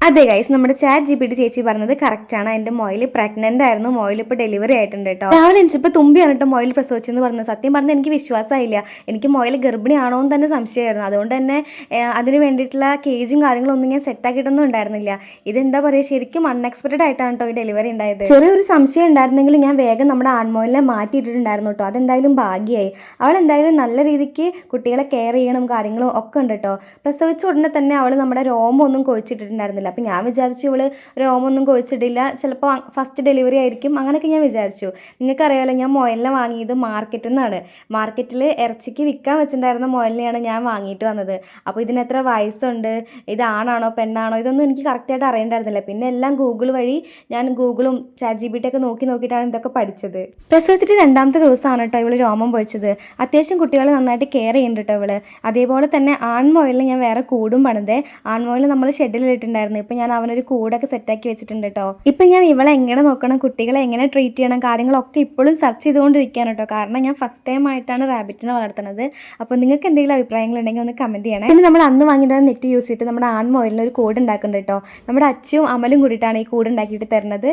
അതെ ഗൈസ്, നമ്മുടെ chat GPT ചേച്ചി പറഞ്ഞത് കറക്റ്റാണ്. എൻ്റെ മൊയിൽ പ്രഗ്നൻ്റ് ആയിരുന്നു. മൊയിൽ ഇപ്പോൾ ഡെലിവറി ആയിട്ടുണ്ട് കേട്ടോ. രാവിലെ എണിച്ചപ്പോൾ തുമ്പിയാണ് കേട്ടോ മൊയിൽ പ്രസവിച്ചെന്ന് പറഞ്ഞത്. സത്യം പറഞ്ഞാൽ എനിക്ക് വിശ്വാസമായില്ല. എനിക്ക് മൊയിൽ ഗർഭിണിയാണോ എന്ന് തന്നെ സംശയമായിരുന്നു. അതുകൊണ്ട് തന്നെ അതിന് വേണ്ടിയിട്ടുള്ള കേജും കാര്യങ്ങളൊന്നും ഞാൻ സെറ്റാക്കിയിട്ടൊന്നും ഉണ്ടായിരുന്നില്ല. ഇതെന്താ പറയുക, ശരിക്കും അൺഎക്സ്പെക്റ്റഡ് ആയിട്ടാണ് കേട്ടോ ഈ ഡെലിവറി ഉണ്ടായത്. ചെറിയൊരു സംശയം ഉണ്ടായിരുന്നെങ്കിലും ഞാൻ വേഗം നമ്മുടെ ആൺമോയിലിനെ മാറ്റിയിട്ടിട്ടുണ്ടായിരുന്നു കേട്ടോ. അതെന്തായാലും ഭാഗ്യമായി. അവൾ എന്തായാലും നല്ല രീതിക്ക് കുട്ടികളെ കെയർ ചെയ്യണം കാര്യങ്ങളും ഒക്കെ ഉണ്ട് കേട്ടോ. പ്രസവിച്ച ഉടനെ തന്നെ അവൾ നമ്മുടെ രോമമൊന്നും കൊഴിച്ചിട്ടിട്ടുണ്ടായിരുന്നില്ല. അപ്പം ഞാൻ വിചാരിച്ചു ഇവള് രോമൊന്നും കൊഴിച്ചിട്ടില്ല, ചിലപ്പോൾ ഫസ്റ്റ് ഡെലിവറി ആയിരിക്കും, അങ്ങനെയൊക്കെ ഞാൻ വിചാരിച്ചു. നിങ്ങൾക്കറിയാമല്ലോ, ഞാൻ മൊയലിനെ വാങ്ങിയത് മാർക്കറ്റിൽ നിന്നാണ്. മാർക്കറ്റിൽ ഇറച്ചിക്ക് വിൽക്കാൻ വെച്ചിട്ടുണ്ടായിരുന്ന മൊയലിനെയാണ് ഞാൻ വാങ്ങിയിട്ട് വന്നത്. അപ്പോൾ ഇതിന് എത്ര വയസ്സുണ്ട്, ഇത് ആണാണോ പെണ്ണാണോ, ഇതൊന്നും എനിക്ക് കറക്റ്റായിട്ട് അറിയണ്ടായിരുന്നില്ല. പിന്നെ എല്ലാം ഗൂഗിൾ വഴി ഞാൻ ഗൂഗിളും ചാറ്റ് GPT ഒക്കെ നോക്കിയിട്ടാണ് ഇതൊക്കെ പഠിച്ചത്. പ്രസവിച്ചിട്ട് 2ാമത്തെ ദിവസമാണ് കേട്ടോ ഇവള് രോമം പൊഴിച്ചത്. അത്യാവശ്യം കുട്ടികളെ നന്നായിട്ട് കെയർ ചെയ്യുന്നുണ്ട് കേട്ടോ ഇവള്. അതേപോലെ തന്നെ ആൺമൊയലിന് ഞാൻ വേറെ കൂടും പണിതേ. ആൺമൊയിൽ നമ്മൾ ഷെഡിലിട്ടുണ്ടായിരുന്നു. ഇപ്പം ഞാൻ അവനൊരു കൂടൊക്കെ സെറ്റാക്കി വെച്ചിട്ടുണ്ട് കേട്ടോ. ഇപ്പം ഞാൻ ഇവളെ എങ്ങനെ നോക്കണം, കുട്ടികളെ എങ്ങനെ ട്രീറ്റ് ചെയ്യണം, കാര്യങ്ങളൊക്കെ ഇപ്പോഴും സെർച്ച് ചെയ്തുകൊണ്ടിരിക്കുകയാണ് കേട്ടോ. കാരണം ഞാൻ ഫസ്റ്റ് ടൈം ആയിട്ടാണ് റാബിറ്റിനെ വളർത്തുന്നത്. അപ്പോൾ നിങ്ങൾക്ക് എന്തെങ്കിലും അഭിപ്രായങ്ങളുണ്ടെങ്കിൽ ഒന്ന് കമൻറ്റ് ചെയ്യണേ. പിന്നെ നമ്മൾ അന്ന് വാങ്ങിയിട്ട് നെറ്റ് യൂസ് ചെയ്തിട്ട് നമ്മുടെ ആൺമൊയിലിന് ഒരു കൂട് ഉണ്ടാക്കുന്നുണ്ട് കേട്ടോ. നമ്മുടെ അച്ഛനും അമലും കൂടിയിട്ടാണ് ഈ കൂട് ഉണ്ടാക്കിയിട്ട് തരുന്നത്.